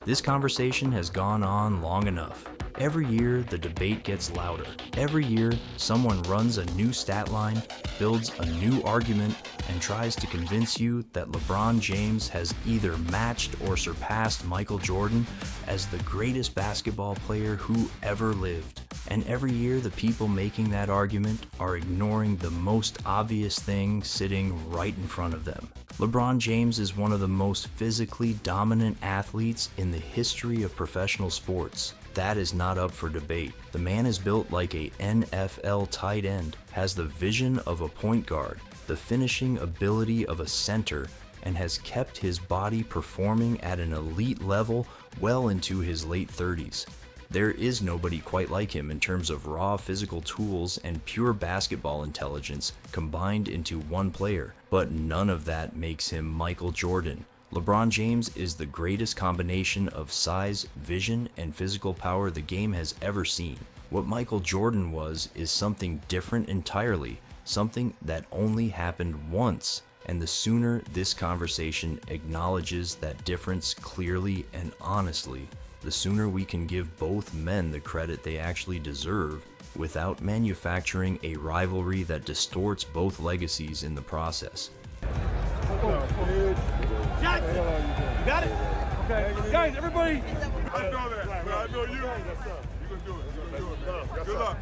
This conversation has gone on long enough. Every year, the debate gets louder. Every year, someone runs a new stat line, builds a new argument, and tries to convince you that LeBron James has either matched or surpassed Michael Jordan as the greatest basketball player who ever lived. And every year, the people making that argument are ignoring the most obvious thing sitting right in front of them. LeBron James is one of the most physically dominant athletes in the history of professional sports. That is not up for debate. The man is built like a NFL tight end, has the vision of a point guard, the finishing ability of a center, and has kept his body performing at an elite level well into his late 30s. There is nobody quite like him in terms of raw physical tools and pure basketball intelligence combined into one player, but none of that makes him Michael Jordan. LeBron James is the greatest combination of size, vision, and physical power the game has ever seen. What Michael Jordan was is something different entirely, something that only happened once. And the sooner this conversation acknowledges that difference clearly and honestly, the sooner we can give both men the credit they actually deserve without manufacturing a rivalry that distorts both legacies in the process. Jackson, you got it? Okay, guys, everybody. I know that, but I know you. You're gonna do it. You're gonna do it. Good luck.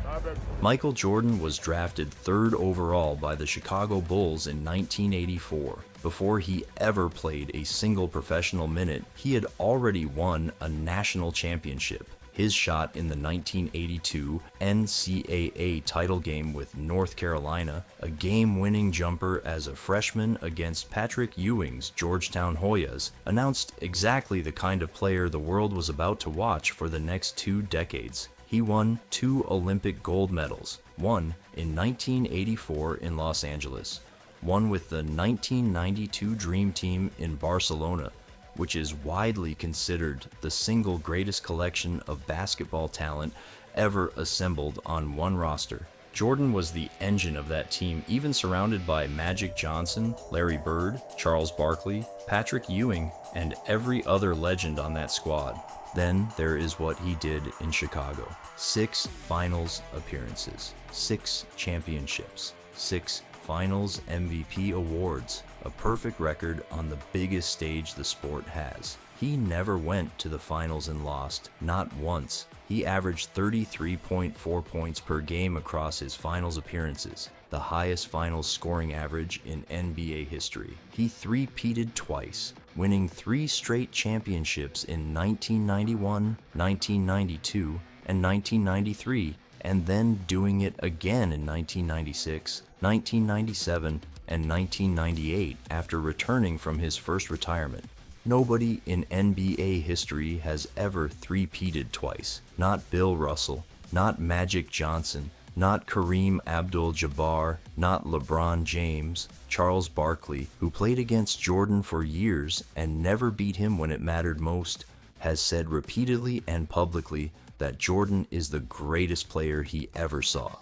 Michael Jordan was drafted 3rd overall by the Chicago Bulls in 1984. Before he ever played a single professional minute, he had already won a national championship. His shot in the 1982 NCAA title game with North Carolina, a game-winning jumper as a freshman against Patrick Ewing's Georgetown Hoyas, announced exactly the kind of player the world was about to watch for the next 2 decades. He won 2 Olympic gold medals, one in 1984 in Los Angeles, one with the 1992 Dream Team in Barcelona, which is widely considered the single greatest collection of basketball talent ever assembled on one roster. Jordan was the engine of that team, even surrounded by Magic Johnson, Larry Bird, Charles Barkley, Patrick Ewing, and every other legend on that squad. Then there is what he did in Chicago. 6 finals appearances, 6 championships, 6 finals MVP awards, a perfect record on the biggest stage the sport has. He never went to the finals and lost, not once. He averaged 33.4 points per game across his finals appearances, the highest finals scoring average in NBA history. He three-peated twice, winning 3 straight championships in 1991, 1992, and 1993, and then doing it again in 1996, 1997, and 1998 after returning from his first retirement. Nobody in NBA history has ever three-peated twice. Not Bill Russell, not Magic Johnson, not Kareem Abdul-Jabbar, not LeBron James. Charles Barkley, who played against Jordan for years and never beat him when it mattered most, has said repeatedly and publicly that Jordan is the greatest player he ever saw.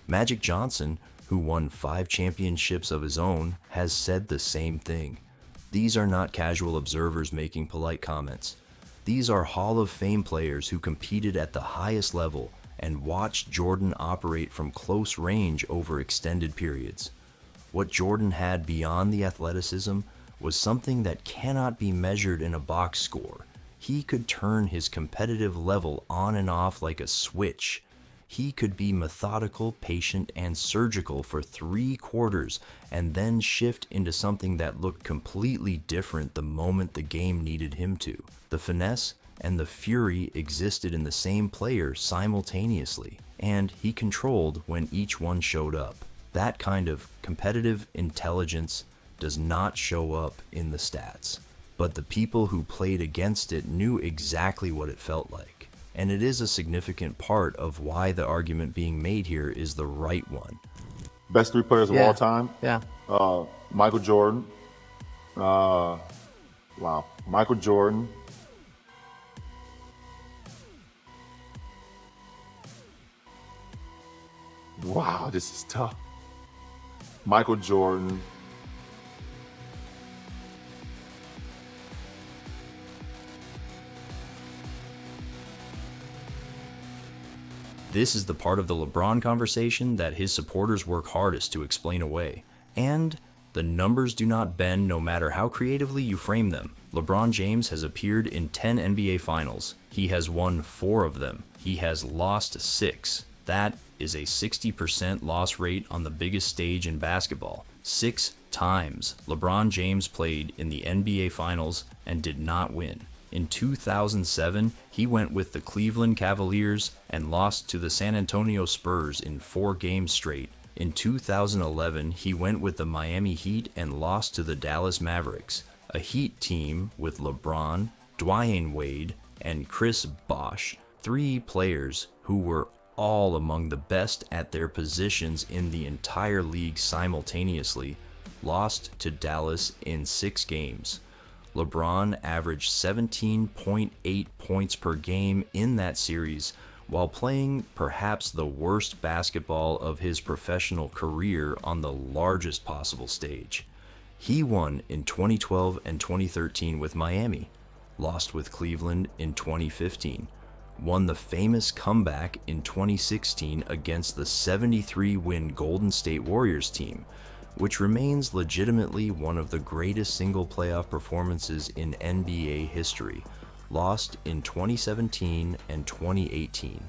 Magic Johnson, who won 5 championships of his own, has said the same thing. These are not casual observers making polite comments. These are Hall of Fame players who competed at the highest level and watched Jordan operate from close range over extended periods. What Jordan had beyond the athleticism was something that cannot be measured in a box score. He could turn his competitive level on and off like a switch. He could be methodical, patient, and surgical for 3 quarters and then shift into something that looked completely different the moment the game needed him to. The finesse and the fury existed in the same player simultaneously, and he controlled when each one showed up. That kind of competitive intelligence does not show up in the stats, but the people who played against it knew exactly what it felt like. And it is a significant part of why the argument being made here is the right one. Best 3 players of all time? Yeah. Michael Jordan. Michael Jordan. Wow, this is tough. Michael Jordan. This is the part of the LeBron conversation that his supporters work hardest to explain away. And the numbers do not bend no matter how creatively you frame them. LeBron James has appeared in 10 NBA Finals. He has won 4 of them. He has lost 6. That is a 60% loss rate on the biggest stage in basketball. 6 times LeBron James played in the NBA Finals and did not win. In 2007, he went with the Cleveland Cavaliers and lost to the San Antonio Spurs in 4 games straight. In 2011, he went with the Miami Heat and lost to the Dallas Mavericks, a Heat team with LeBron, Dwyane Wade, and Chris Bosh, 3 players who were all among the best at their positions in the entire league simultaneously, lost to Dallas in 6 games. LeBron averaged 17.8 points per game in that series while playing perhaps the worst basketball of his professional career on the largest possible stage. He won in 2012 and 2013 with Miami, lost with Cleveland in 2015, won the famous comeback in 2016 against the 73-win Golden State Warriors team, which remains legitimately one of the greatest single playoff performances in NBA history, lost in 2017 and 2018,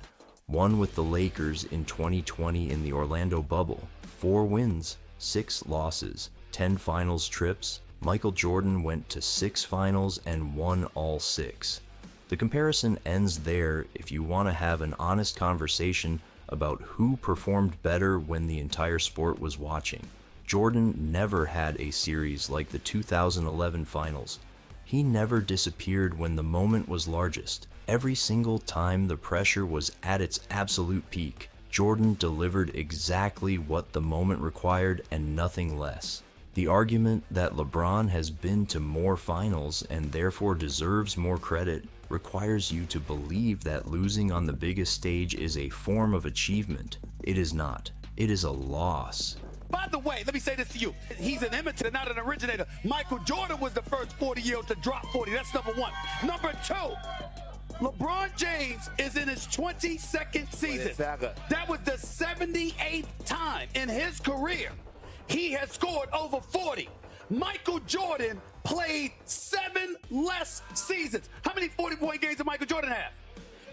won with the Lakers in 2020 in the Orlando bubble, 4 wins, 6 losses, 10 finals trips. Michael Jordan went to 6 finals and won all 6. The comparison ends there if you want to have an honest conversation about who performed better when the entire sport was watching. Jordan never had a series like the 2011 finals. He never disappeared when the moment was largest. Every single time the pressure was at its absolute peak, Jordan delivered exactly what the moment required and nothing less. The argument that LeBron has been to more finals and therefore deserves more credit requires you to believe that losing on the biggest stage is a form of achievement. It is not. It is a loss. By the way, let me say this to you. He's an imitator, not an originator. Michael Jordan was the first 40-year-old to drop 40. That's number 1. Number 2, LeBron James is in his 22nd season. That was the 78th time in his career he has scored over 40. Michael Jordan played 7 less seasons. How many 40-point games did Michael Jordan have?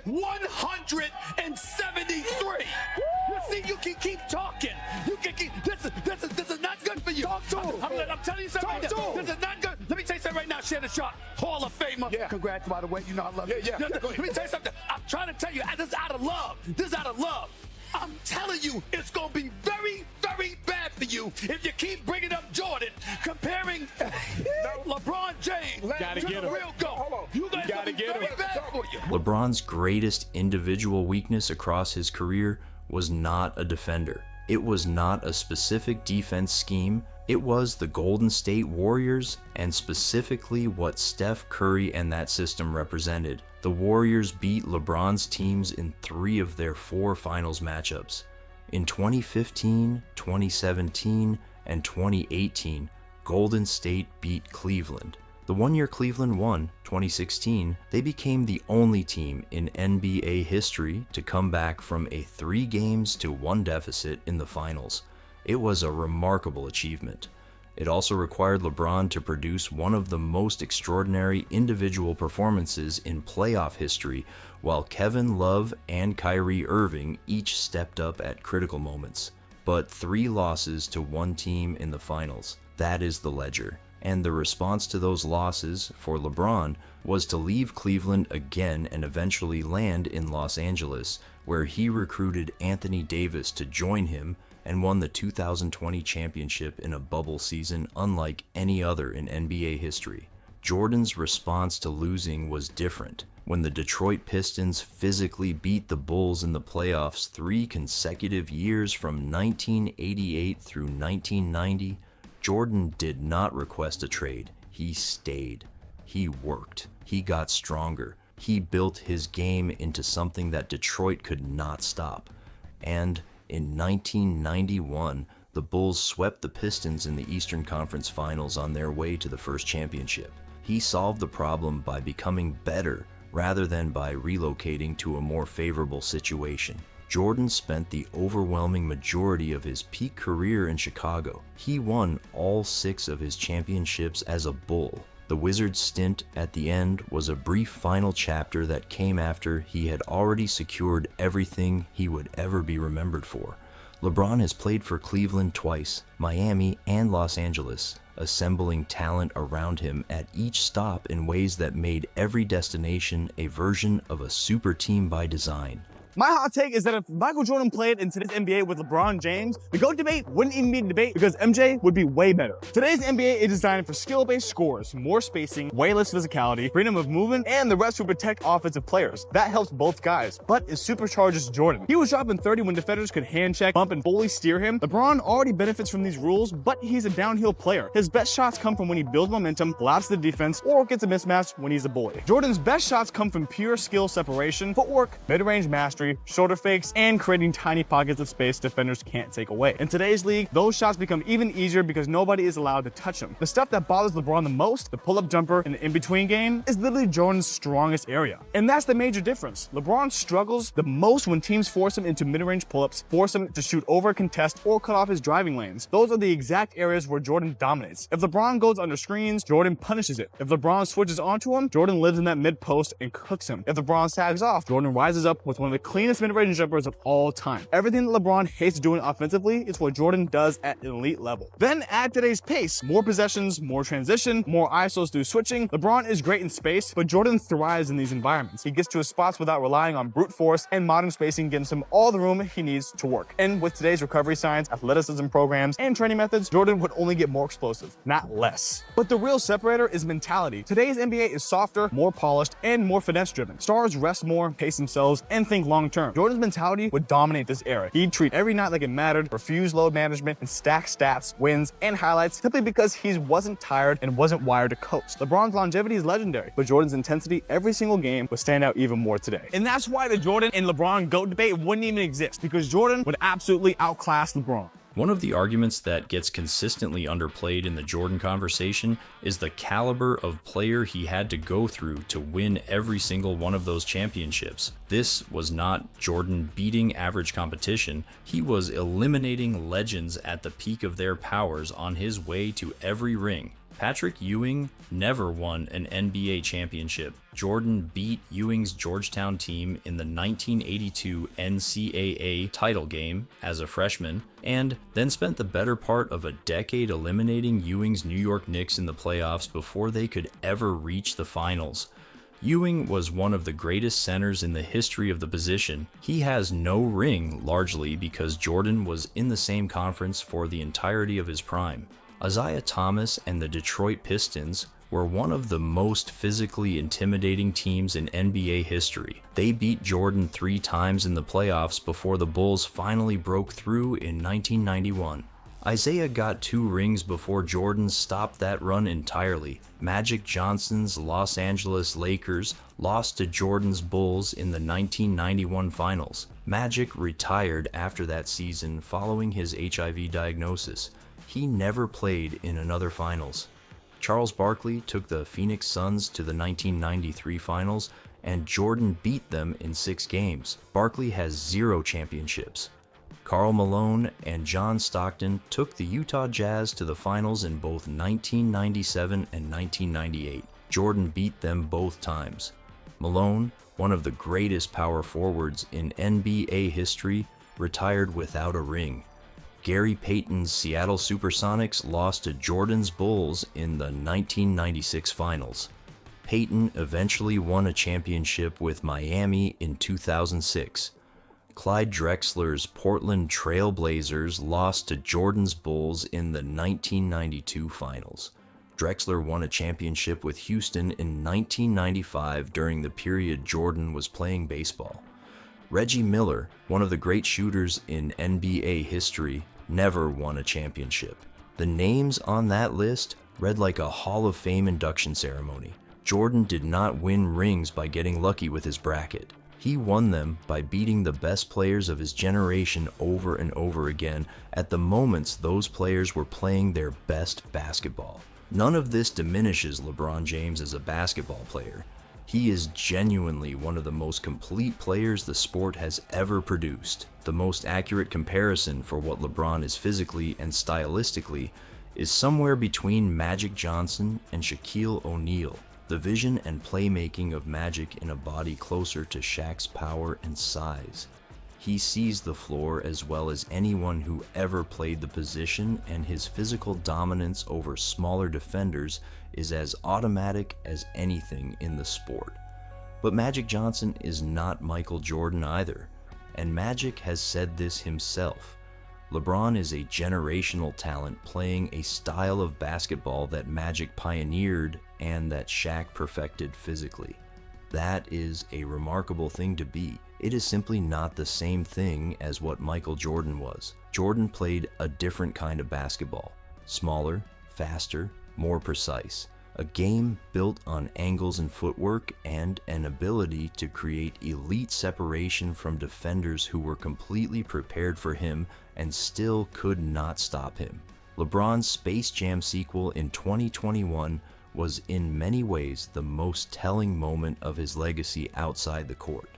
173. You see, you can keep talking. You can keep. This is not good for you. Talk to him. I'm telling you something right now. This is not good. Let me tell you something right now. Shannon Sharp, Hall of Famer. Yeah. Congrats, by the way. You know I love you. Yeah. Let me tell you something. I'm trying to tell you. This is out of love. This is out of love. I'm telling you, it's going to be very, very bad for you if you keep bringing up Jordan, comparing LeBron James to the real GOAT. You guys got to get him. Bad for you. LeBron's greatest individual weakness across his career was not a defender. It was not a specific defense scheme. It was the Golden State Warriors, and specifically what Steph Curry and that system represented. The Warriors beat LeBron's teams in 3 of their 4 finals matchups. In 2015, 2017, and 2018, Golden State beat Cleveland. The one year Cleveland won, 2016, they became the only team in NBA history to come back from a 3-1 deficit in the finals. It was a remarkable achievement. It also required LeBron to produce one of the most extraordinary individual performances in playoff history, while Kevin Love and Kyrie Irving each stepped up at critical moments. But 3 losses to one team in the finals, that is the ledger. And the response to those losses for LeBron was to leave Cleveland again and eventually land in Los Angeles, where he recruited Anthony Davis to join him and won the 2020 championship in a bubble season unlike any other in NBA history. Jordan's response to losing was different. When the Detroit Pistons physically beat the Bulls in the playoffs 3 consecutive years from 1988 through 1990, Jordan did not request a trade. He stayed. He worked. He got stronger. He built his game into something that Detroit could not stop. And in 1991, the Bulls swept the Pistons in the Eastern Conference Finals on their way to the first championship. He solved the problem by becoming better rather than by relocating to a more favorable situation. Jordan spent the overwhelming majority of his peak career in Chicago. He won all 6 of his championships as a Bull. The Wizards' stint at the end was a brief final chapter that came after he had already secured everything he would ever be remembered for. LeBron has played for Cleveland twice, Miami and Los Angeles, assembling talent around him at each stop in ways that made every destination a version of a super team by design. My hot take is that if Michael Jordan played in today's NBA with LeBron James, the GOAT debate wouldn't even be a debate because MJ would be way better. Today's NBA is designed for skill-based scores, more spacing, way less physicality, freedom of movement, and the rest who protect offensive players. That helps both guys, but it supercharges Jordan. He was dropping 30 when defenders could hand check, bump, and fully steer him. LeBron already benefits from these rules, but he's a downhill player. His best shots come from when he builds momentum, collapses the defense, or gets a mismatch when he's a bully. Jordan's best shots come from pure skill separation, footwork, mid-range mastery, shoulder fakes, and creating tiny pockets of space defenders can't take away. In today's league, those shots become even easier because nobody is allowed to touch them. The stuff that bothers LeBron the most, the pull-up jumper and the in-between game, is literally Jordan's strongest area. And that's the major difference. LeBron struggles the most when teams force him into mid-range pull-ups, force him to shoot over a contest, or cut off his driving lanes. Those are the exact areas where Jordan dominates. If LeBron goes under screens, Jordan punishes it. If LeBron switches onto him, Jordan lives in that mid-post and cooks him. If LeBron sags off, Jordan rises up with one of the cleanest mid-range jumpers of all time. Everything that LeBron hates doing offensively is what Jordan does at an elite level. Then add today's pace, more possessions, more transition, more ISOs through switching. LeBron is great in space, but Jordan thrives in these environments. He gets to his spots without relying on brute force, and modern spacing gives him all the room he needs to work. And with today's recovery science, athleticism programs, and training methods, Jordan would only get more explosive, not less. But the real separator is mentality. Today's NBA is softer, more polished, and more finesse driven. Stars rest more, pace themselves, and think long term. Jordan's mentality would dominate this era. He'd treat every night like it mattered, refuse load management, and stack stats, wins, and highlights simply because he wasn't tired and wasn't wired to coast. LeBron's longevity is legendary, but Jordan's intensity every single game would stand out even more today. And that's why the Jordan and LeBron GOAT debate wouldn't even exist, because Jordan would absolutely outclass LeBron. One of the arguments that gets consistently underplayed in the Jordan conversation is the caliber of player he had to go through to win every single one of those championships. This was not Jordan beating average competition, he was eliminating legends at the peak of their powers on his way to every ring. Patrick Ewing never won an NBA championship. Jordan beat Ewing's Georgetown team in the 1982 NCAA title game as a freshman, and then spent the better part of a decade eliminating Ewing's New York Knicks in the playoffs before they could ever reach the finals. Ewing was one of the greatest centers in the history of the position. He has no ring largely because Jordan was in the same conference for the entirety of his prime. Isaiah Thomas and the Detroit Pistons were one of the most physically intimidating teams in NBA history. They beat Jordan 3 times in the playoffs before the Bulls finally broke through in 1991. Isaiah got 2 rings before Jordan stopped that run entirely. Magic Johnson's Los Angeles Lakers lost to Jordan's Bulls in the 1991 finals. Magic retired after that season following his HIV diagnosis. He never played in another finals. Charles Barkley took the Phoenix Suns to the 1993 finals, and Jordan beat them in 6 games. Barkley has 0 championships. Karl Malone and John Stockton took the Utah Jazz to the finals in both 1997 and 1998. Jordan beat them both times. Malone, one of the greatest power forwards in NBA history, retired without a ring. Gary Payton's Seattle Supersonics lost to Jordan's Bulls in the 1996 finals. Payton eventually won a championship with Miami in 2006. Clyde Drexler's Portland Trail Blazers lost to Jordan's Bulls in the 1992 finals. Drexler won a championship with Houston in 1995 during the period Jordan was playing baseball. Reggie Miller, one of the great shooters in NBA history, never won a championship. The names on that list read like a Hall of Fame induction ceremony. Jordan did not win rings by getting lucky with his bracket. He won them by beating the best players of his generation over and over again at the moments those players were playing their best basketball. None of this diminishes LeBron James as a basketball player. He is genuinely one of the most complete players the sport has ever produced. The most accurate comparison for what LeBron is physically and stylistically is somewhere between Magic Johnson and Shaquille O'Neal. The vision and playmaking of Magic in a body closer to Shaq's power and size. He sees the floor as well as anyone who ever played the position, and his physical dominance over smaller defenders is as automatic as anything in the sport. But Magic Johnson is not Michael Jordan either, and Magic has said this himself. LeBron is a generational talent playing a style of basketball that Magic pioneered and that Shaq perfected physically. That is a remarkable thing to be. It is simply not the same thing as what Michael Jordan was. Jordan played a different kind of basketball. Smaller, faster, more precise. A game built on angles and footwork and an ability to create elite separation from defenders who were completely prepared for him and still could not stop him. LeBron's Space Jam sequel in 2021 was in many ways the most telling moment of his legacy outside the court.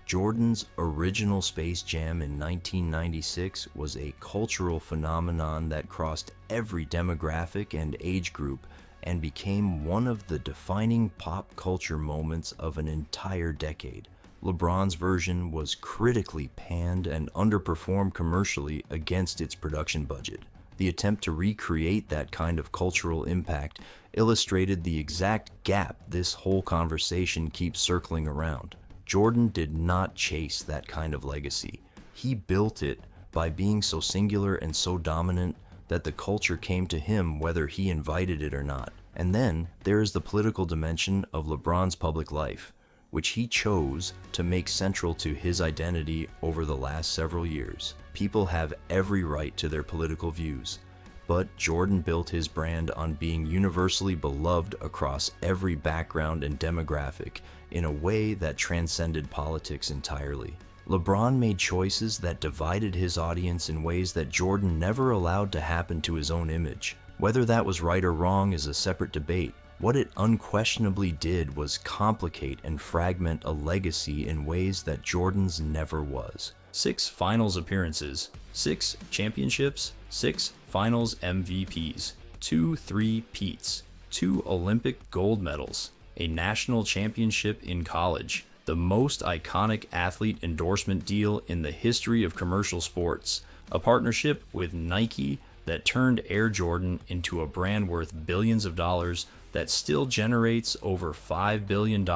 Jordan's original Space Jam in 1996 was a cultural phenomenon that crossed every demographic and age group and became one of the defining pop culture moments of an entire decade. LeBron's version was critically panned and underperformed commercially against its production budget. The attempt to recreate that kind of cultural impact illustrated the exact gap this whole conversation keeps circling around. Jordan did not chase that kind of legacy. He built it by being so singular and so dominant that the culture came to him whether he invited it or not. And then there is the political dimension of LeBron's public life, which he chose to make central to his identity over the last several years. People have every right to their political views, but Jordan built his brand on being universally beloved across every background and demographic in a way that transcended politics entirely. LeBron made choices that divided his audience in ways that Jordan never allowed to happen to his own image. Whether that was right or wrong is a separate debate. What it unquestionably did was complicate and fragment a legacy in ways that Jordan's never was. 6 finals appearances, 6 championships, 6 finals MVPs, 2 three-peats, 2 Olympic gold medals, a national championship in college, the most iconic athlete endorsement deal in the history of commercial sports, a partnership with Nike that turned Air Jordan into a brand worth billions of dollars that still generates over $5 billion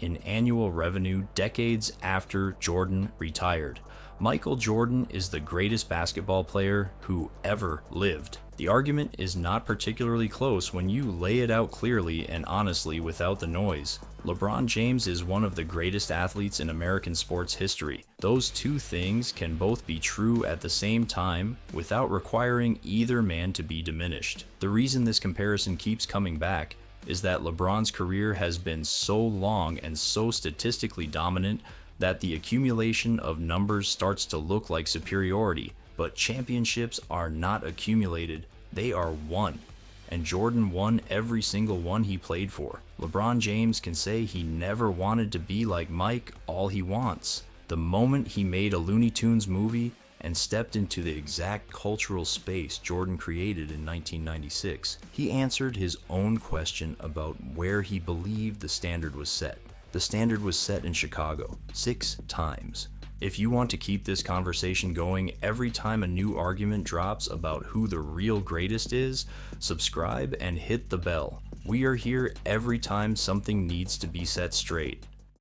in annual revenue decades after Jordan retired. Michael Jordan is the greatest basketball player who ever lived. The argument is not particularly close when you lay it out clearly and honestly without the noise. LeBron James is one of the greatest athletes in American sports history. Those two things can both be true at the same time without requiring either man to be diminished. The reason this comparison keeps coming back is that LeBron's career has been so long and so statistically dominant that the accumulation of numbers starts to look like superiority. But championships are not accumulated, they are won. And Jordan won every single one he played for. LeBron James can say he never wanted to be like Mike all he wants. The moment he made a Looney Tunes movie and stepped into the exact cultural space Jordan created in 1996, he answered his own question about where he believed the standard was set. The standard was set in Chicago 6 times. If you want to keep this conversation going every time a new argument drops about who the real greatest is, subscribe and hit the bell. We are here every time something needs to be set straight.